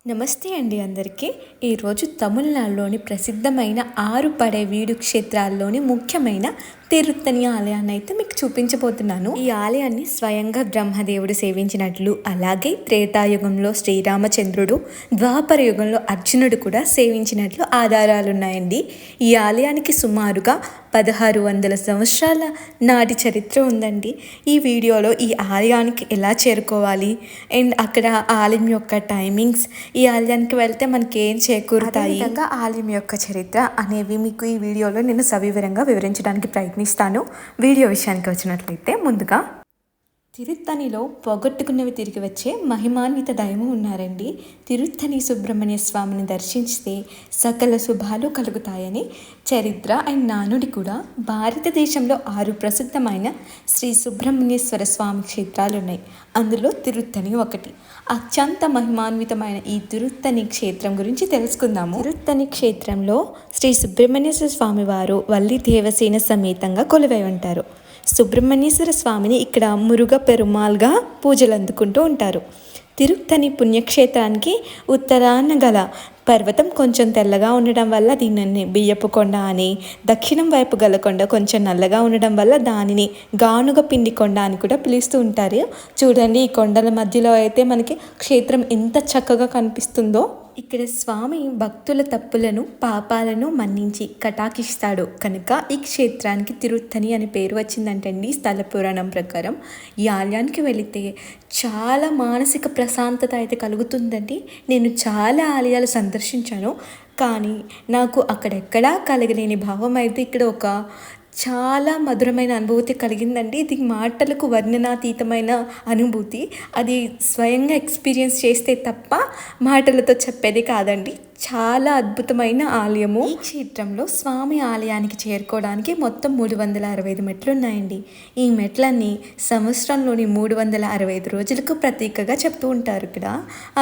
నమస్తే అండి అందరికీ. ఈరోజు తమిళనాడులోని ప్రసిద్ధమైన 6 పడేవీడు క్షేత్రాల్లోని ముఖ్యమైన తిరుత్తని ఆలయాన్ని అయితే మీకు చూపించబోతున్నాను. ఈ ఆలయాన్ని స్వయంగా బ్రహ్మదేవుడు సేవించినట్లు, అలాగే త్రేతాయుగంలో శ్రీరామచంద్రుడు, ద్వాపర యుగంలో అర్జునుడు కూడా సేవించినట్లు ఆధారాలు ఉన్నాయండి. ఈ ఆలయానికి సుమారుగా 1600 సంవత్సరాల నాటి చరిత్ర ఉందండి. ఈ వీడియోలో ఈ ఆలయానికి ఎలా చేరుకోవాలి అండ్ అక్కడ ఆలయం యొక్క టైమింగ్స్, ఈ ఆలయానికి వెళ్తే మనకి ఏం చేకూరుతాయి, ఆలయం యొక్క చరిత్ర అనేవి మీకు ఈ వీడియోలో నేను సవివరంగా వివరించడానికి ప్రయత్నిస్తాను. వీడియో విషయానికి వచ్చినట్లయితే ముందుగా తిరుత్తణిలో పోగొట్టుకున్నవి తిరిగి వచ్చే మహిమాన్విత దైవం ఉన్నారండి. తిరుత్తణి సుబ్రహ్మణ్య స్వామిని దర్శించితే సకల శుభాలు కలుగుతాయని చరిత్ర అండ్ నానుడి కూడా. భారతదేశంలో 6 ప్రసిద్ధమైన శ్రీ సుబ్రహ్మణ్యేశ్వర స్వామి క్షేత్రాలు ఉన్నాయి. అందులో తిరుత్తణి ఒకటి. అత్యంత మహిమాన్వితమైన ఈ తిరుత్తణి క్షేత్రం గురించి తెలుసుకుందాము. తిరుత్తణి క్షేత్రంలో శ్రీ సుబ్రహ్మణ్యేశ్వర స్వామి వారు వల్లి దేవసేన సమేతంగా కొలువై ఉంటారు. సుబ్రహ్మణ్యేశ్వర స్వామిని ఇక్కడ మురుగ పెరుమాల్గా పూజలు అందుకుంటూ ఉంటారు. తిరుత్తణి పుణ్యక్షేత్రానికి ఉత్తరాన గల పర్వతం కొంచెం తెల్లగా ఉండడం వల్ల దీనిని బియ్యపు కొండ అని, దక్షిణం వైపు గల కొండ కొంచెం నల్లగా ఉండడం వల్ల దానిని గానుగ పిండి కొండ అని కూడా పిలుస్తూ ఉంటారు. చూడండి, ఈ కొండల మధ్యలో అయితే మనకి క్షేత్రం ఎంత చక్కగా కనిపిస్తుందో. ఇక్కడ స్వామి భక్తుల తప్పులను, పాపాలను మన్నించి కటాక్షిస్తాడు కనుక ఈ క్షేత్రానికి తిరుత్తణి అనే పేరు వచ్చిందంటండి. స్థల పురాణం ప్రకారం ఈ ఆలయానికి వెళితే చాలా మానసిక ప్రశాంతత అయితే కలుగుతుందండి. నేను చాలా ఆలయాలు సందర్శించాను, కానీ నాకు అక్కడెక్కడా కలగలేని భావం అయితే ఇక్కడ ఒక చాలా మధురమైన అనుభూతి కలిగిందండి. ఇది మాటలకు వర్ణనాతీతమైన అనుభూతి. అది స్వయంగా ఎక్స్పీరియన్స్ చేస్తే తప్ప మాటలతో చెప్పేది కాదండి. చాలా అద్భుతమైన ఆలయము. ఈ క్షేత్రంలో స్వామి ఆలయానికి చేరుకోవడానికి మొత్తం 365 మెట్లు ఉన్నాయండి. ఈ మెట్లన్నీ సంవత్సరంలోని 365 రోజులకు ప్రతీకగా చెప్తూ ఉంటారు ఇక్కడ.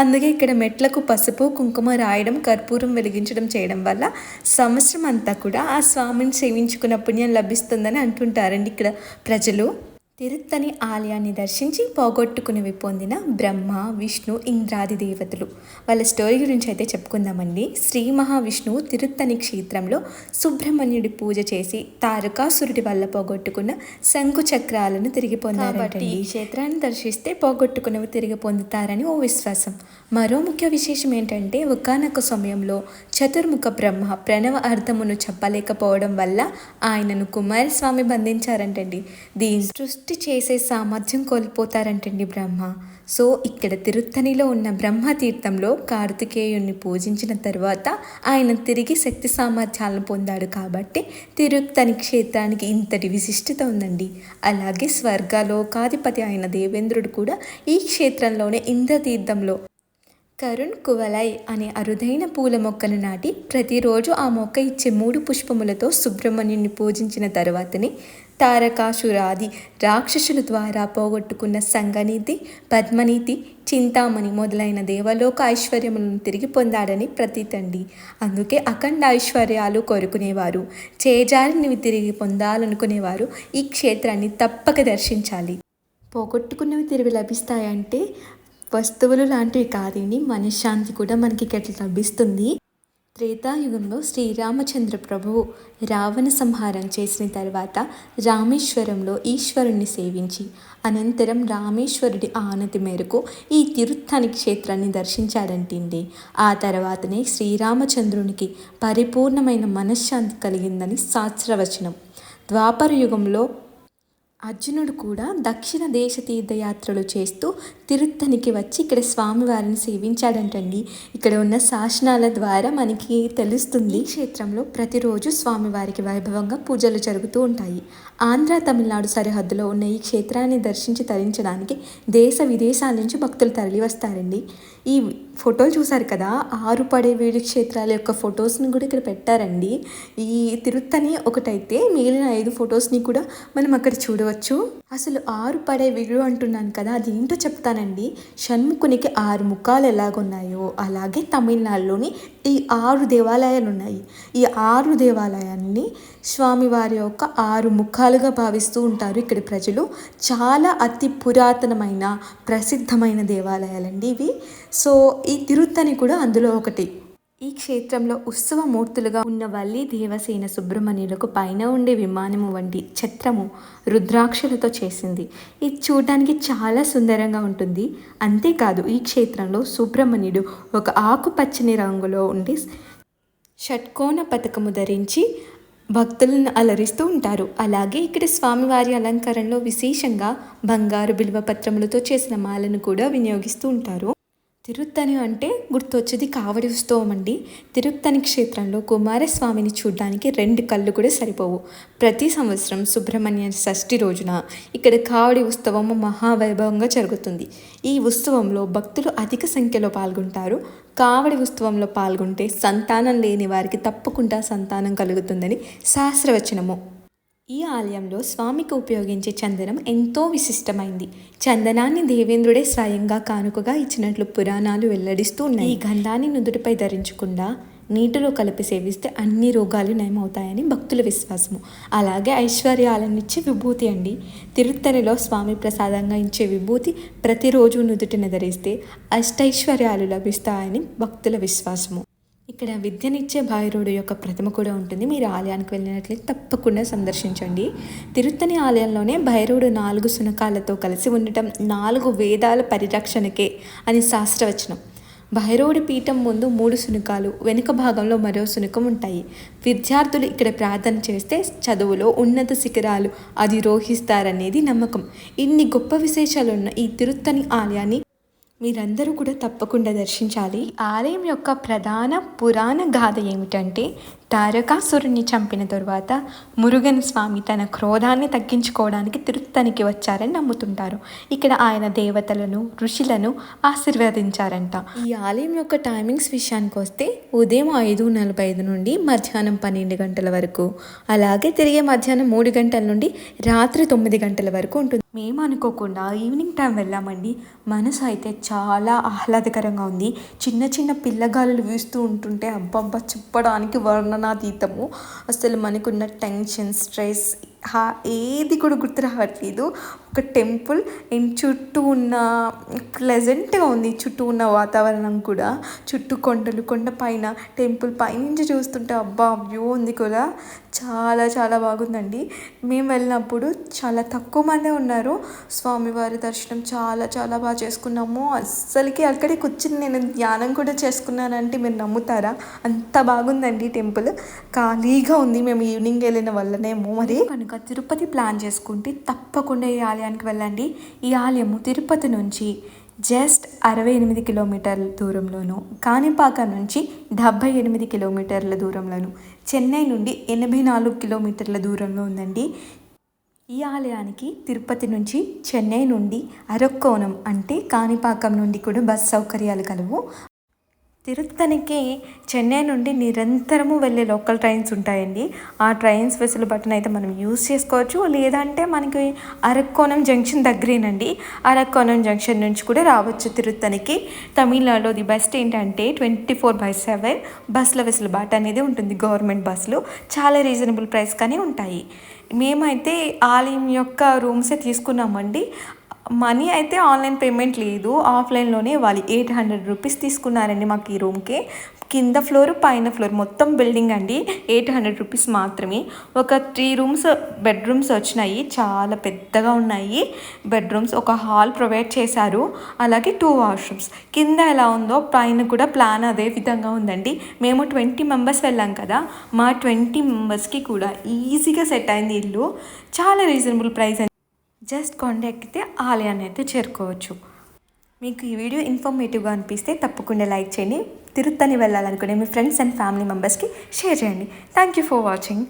అందుకే ఇక్కడ మెట్లకు పసుపు కుంకుమ రాయడం, కర్పూరం వెలిగించడం చేయడం వల్ల సంవత్సరం అంతా కూడా ఆ స్వామిని సేవించుకున్న పుణ్యం లభిస్తుందని అంటుంటారండి ఇక్కడ ప్రజలు. తిరుత్తణి ఆలయాన్ని దర్శించి పోగొట్టుకునేవి పొందిన బ్రహ్మ, విష్ణు, ఇంద్రాది దేవతలు వాళ్ళ స్టోరీ గురించి అయితే చెప్పుకుందామండి. శ్రీ మహావిష్ణువు తిరుత్తణి క్షేత్రంలో సుబ్రహ్మణ్యుడి పూజ చేసి తారకాసురుడి వల్ల పోగొట్టుకున్న శంకు చక్రాలను తిరిగి పొందారట. ఈ క్షేత్రాన్ని దర్శిస్తే పోగొట్టుకునేవి తిరిగి పొందుతారని ఓ విశ్వాసం. మరో ముఖ్య విశేషం ఏంటంటే, ఒకానొక సమయంలో చతుర్ముఖ బ్రహ్మ ప్రణవ అర్థమును చెప్పలేకపోవడం వల్ల ఆయనను కుమారస్వామి బంధించారంటండి. దీని సృష్టి చేసే సామర్థ్యం కోల్పోతారంటండి బ్రహ్మ. సో ఇక్కడ తిరుత్తణిలో ఉన్న బ్రహ్మతీర్థంలో కార్తికేయుణ్ణి పూజించిన తర్వాత ఆయన తిరిగి శక్తి సామర్థ్యాలను పొందాడు కాబట్టి తిరుత్తణి క్షేత్రానికి ఇంతటి విశిష్టత ఉందండి. అలాగే స్వర్గలోకాధిపతి అయిన దేవేంద్రుడు కూడా ఈ క్షేత్రంలోనే ఇంద్రతీర్థంలో కరుణ్ కువలై అనే అరుదైన పూల మొక్కను నాటి ప్రతిరోజు ఆ మొక్క ఇచ్చే 3 పుష్పములతో సుబ్రహ్మణ్యుని పూజించిన తర్వాతనే తారకాసురాది రాక్షసుల ద్వారా పోగొట్టుకున్న సంగనీతి, పద్మనీతి, చింతామణి మొదలైన దేవలోక ఐశ్వర్యములను తిరిగి పొందాడని ప్రతీతండి. అందుకే అఖండ ఐశ్వర్యాలు కోరుకునేవారు, చేజారినివి తిరిగి పొందాలనుకునేవారు ఈ క్షేత్రాన్ని తప్పక దర్శించాలి. పోగొట్టుకున్నవి తిరిగి లభిస్తాయంటే వస్తువులు లాంటివి కాదండి, మనశ్శాంతి కూడా మనకి ఇక్కడ లభిస్తుంది. త్రేతాయుగంలో శ్రీరామచంద్ర ప్రభువు రావణ సంహారం చేసిన తర్వాత రామేశ్వరంలో ఈశ్వరుణ్ణి సేవించి అనంతరం రామేశ్వరుడి ఆనతి మేరకు ఈ తిరుత్తణి క్షేత్రాన్ని దర్శించాడంటండి. ఆ తర్వాతనే శ్రీరామచంద్రునికి పరిపూర్ణమైన మనశ్శాంతి కలిగిందని శాస్త్రవచనం. ద్వాపర యుగంలో అర్జునుడు కూడా దక్షిణ దేశ తీర్థయాత్రలు చేస్తూ తిరుత్తణికి వచ్చి ఇక్కడ స్వామివారిని సేవించాడంటండి. ఇక్కడ ఉన్న శాసనాల ద్వారా మనకి తెలుస్తుంది. ఈ క్షేత్రంలో ప్రతిరోజు స్వామివారికి వైభవంగా పూజలు జరుగుతూ ఉంటాయి. ఆంధ్ర తమిళనాడు సరిహద్దులో ఉన్న ఈ క్షేత్రాన్ని దర్శించి తరించడానికి దేశ విదేశాల నుంచి భక్తులు తరలి వస్తారండి. ఈ ఫోటోలు చూసారు కదా, 6 పడేవీడు క్షేత్రాల యొక్క ఫొటోస్ని కూడా ఇక్కడ పెట్టారండి. ఈ తిరుత్తణి ఒకటైతే మిగిలిన 5 ఫొటోస్ని కూడా మనం అక్కడ చూడవచ్చు. అసలు 6 పడేవీడు అంటున్నాను కదా, అది ఏంటో చెప్తానండి. ముఖాలండి. షణ్ముఖునికి 6 ముఖాలు ఎలాగున్నాయో అలాగే తమిళనాడులోని ఈ 6 దేవాలయాలు ఉన్నాయి. ఈ 6 దేవాలయాన్ని స్వామివారి యొక్క 6 ముఖాలుగా భావిస్తూ ఉంటారు ఇక్కడి ప్రజలు. చాలా అతి పురాతనమైన ప్రసిద్ధమైన దేవాలయాలండి ఇవి. సో ఈ తిరుత్తని కూడా అందులో ఒకటి. ఈ క్షేత్రంలో ఉత్సవమూర్తులుగా ఉన్న వల్లి దేవసేన సుబ్రహ్మణ్యులకు పైన ఉండే విమానము వంటి ఛత్రము రుద్రాక్షలతో చేసింది. ఇది చూడడానికి చాలా సుందరంగా ఉంటుంది. అంతేకాదు ఈ క్షేత్రంలో సుబ్రహ్మణ్యుడు ఒక ఆకుపచ్చని రంగులో ఉండి షట్కోణ పథకము ధరించి భక్తులను అలరిస్తూ ఉంటారు. అలాగే ఇక్కడ స్వామివారి అలంకరణలో విశేషంగా బంగారు బిల్వపత్రములతో చేసిన మాలను కూడా వినియోగిస్తూ ఉంటారు. తిరుత్తని అంటే గుర్తొచ్చేది కావడి ఉత్సవం అండి. తిరుత్తని క్షేత్రంలో కుమారస్వామిని చూడడానికి 2 కళ్ళు కూడా సరిపోవు. ప్రతి సంవత్సరం సుబ్రహ్మణ్య షష్ఠి రోజున ఇక్కడ కావడి ఉత్సవం మహావైభవంగా జరుగుతుంది. ఈ ఉత్సవంలో భక్తులు అధిక సంఖ్యలో పాల్గొంటారు. కావడి ఉత్సవంలో పాల్గొంటే సంతానం లేని వారికి తప్పకుండా సంతానం కలుగుతుందని శాస్త్రవచనము. ఈ ఆలయంలో స్వామికి ఉపయోగించే చందనం ఎంతో విశిష్టమైంది. చందనాన్ని దేవేంద్రుడే స్వయంగా కానుకగా ఇచ్చినట్లు పురాణాలు వెల్లడిస్తూ ఉన్నాయి. ఈ గంధాన్ని నుదుటిపై ధరించకుండా నీటిలో కలిపి సేవిస్తే అన్ని రోగాలు నయమవుతాయని భక్తుల విశ్వాసము. అలాగే ఐశ్వర్యాలను ఇచ్చే విభూతి అండి. తిరుత్తనిలో స్వామి ప్రసాదంగా ఇచ్చే విభూతి ప్రతిరోజు నుదుటిని ధరిస్తే అష్టైశ్వర్యాలు లభిస్తాయని భక్తుల విశ్వాసము. ఇక్కడ విద్యనిచ్చే భైరవుడు యొక్క ప్రతిమ కూడా ఉంటుంది. మీరు ఆలయానికి వెళ్ళినట్లయితే తప్పకుండా సందర్శించండి. తిరుత్తని ఆలయంలోనే భైరవుడు 4 శునకాలతో కలిసి ఉండటం 4 వేదాల పరిరక్షణకే అని శాస్త్రవచనం. భైరవుడి పీఠం ముందు 3 శునకాలు, వెనుక భాగంలో మరో శునకం ఉంటాయి. విద్యార్థులు ఇక్కడ ప్రార్థన చేస్తే చదువులో ఉన్నత శిఖరాలు అధిరోహిస్తారనేది నమ్మకం. ఇన్ని గొప్ప విశేషాలున్న ఈ తిరుత్తని ఆలయాన్ని మీరందరూ కూడా తప్పకుండా దర్శించాలి. ఆలయం యొక్క ప్రధాన పురాణ గాథ ఏమిటంటే, తారకాసురుణ్ణి చంపిన తరువాత మురుగన్ స్వామి తన క్రోధాన్ని తగ్గించుకోవడానికి తిరుత్తనికి వచ్చారని నమ్ముతుంటారు. ఇక్కడ ఆయన దేవతలను, ఋషులను ఆశీర్వదించారంట. ఈ ఆలయం యొక్క టైమింగ్స్ విషయానికి వస్తే ఉదయం 5:45 నుండి మధ్యాహ్నం 12 గంటల వరకు, అలాగే తిరిగే మధ్యాహ్నం 3 గంటల నుండి రాత్రి 9 గంటల వరకు ఉంటుంది. మేము అనుకోకుండా ఈవినింగ్ టైం వెళ్ళామండి. మనసు అయితే చాలా ఆహ్లాదకరంగా ఉంది. చిన్న చిన్న పిల్లగాలులు వీస్తూ ఉంటుంటే అబ్బబ్బా చెప్పడానికి వర్ణనాతీతము. అసలు మనకున్న టెన్షన్, స్ట్రెస్ ఏది కూడా గుర్తు రావట్లేదు. ఒక టెంపుల్ చుట్టూ ఉన్న ప్లెజెంట్గా ఉంది. చుట్టూ ఉన్న వాతావరణం కూడా, చుట్టూ కొండలు, కొండ పైన టెంపుల్ పైనుంచి చూస్తుంటే అబ్బా వ్యూ ఉంది కూడా చాలా చాలా బాగుందండి. మేము వెళ్ళినప్పుడు చాలా తక్కువ మందే ఉన్నారు. స్వామివారి దర్శనం చాలా చాలా బాగా చేసుకున్నాము. అస్సలకి అక్కడే కూర్చుని నేను ధ్యానం కూడా చేసుకున్నానంటే మీరు నమ్ముతారా? అంత బాగుందండి టెంపుల్. ఖాళీగా ఉంది. మేము ఈవినింగ్ వెళ్ళిన వల్లనేమో మరి. కనుక తిరుపతి ప్లాన్ చేసుకుంటే తప్పకుండా ఈ ఆలయానికి వెళ్ళండి. ఈ ఆలయము తిరుపతి నుంచి జస్ట్ 68 కిలోమీటర్ల దూరంలోను, కాణిపాకం నుంచి 78 కిలోమీటర్ల దూరంలోను, చెన్నై నుండి 84 కిలోమీటర్ల దూరంలో ఉందండి. ఈ ఆలయానికి తిరుపతి నుంచి, చెన్నై నుండి అరక్కోణం అంటే కాణిపాకం నుండి కూడా బస్ సౌకర్యాలు కలవు. తిరుత్తనికి చెన్నై నుండి నిరంతరము వెళ్ళే లోకల్ ట్రైన్స్ ఉంటాయండి. ఆ ట్రైన్స్ వెసులుబాటును అయితే మనం యూజ్ చేసుకోవచ్చు. లేదంటే మనకి అరక్కోణం జంక్షన్ దగ్గరేనండి. అరక్కోణం జంక్షన్ నుంచి కూడా రావచ్చు తిరుత్తనికి. తమిళనాడులో ది బెస్ట్ ఏంటంటే 24/7 బస్సుల వెసులుబాటు అనేది ఉంటుంది. గవర్నమెంట్ బస్సులు చాలా రీజనబుల్ ప్రైస్ కానీ ఉంటాయి. మేమైతే ఆలయం యొక్క రూమ్సే తీసుకున్నామండి. మనీ అయితే ఆన్లైన్ పేమెంట్ లేదు, ఆఫ్లైన్లోనే ఇవ్వాలి. 800 రూపీస్ తీసుకున్నారండి మాకు ఈ రూమ్కి. కింద ఫ్లోర్, పైన ఫ్లోర్ మొత్తం బిల్డింగ్ అండి. 800 రూపీస్ మాత్రమే. ఒక 3 బెడ్రూమ్స్ వచ్చినాయి. చాలా పెద్దగా ఉన్నాయి బెడ్రూమ్స్. ఒక హాల్ ప్రొవైడ్ చేశారు. అలాగే 2 వాష్రూమ్స్. కింద ఎలా ఉందో పైన కూడా ప్లాన్ అదే విధంగా ఉందండి. మేము 20 మెంబర్స్ వెళ్ళాం కదా, మా 20 మెంబర్స్కి కూడా ఈజీగా సెట్ అయింది ఇల్లు. చాలా రీజనబుల్ ప్రైస్. జస్ట్ కొండ ఎక్కితే ఆలయాన్ని అయితే చేరుకోవచ్చు. మీకు ఈ వీడియో ఇన్ఫర్మేటివ్గా అనిపిస్తే తప్పకుండా లైక్ చేయండి. తిరుత్తని వెళ్ళాలనుకునే మీ ఫ్రెండ్స్ అండ్ ఫ్యామిలీ మెంబర్స్కి షేర్ చేయండి. Thank you for watching.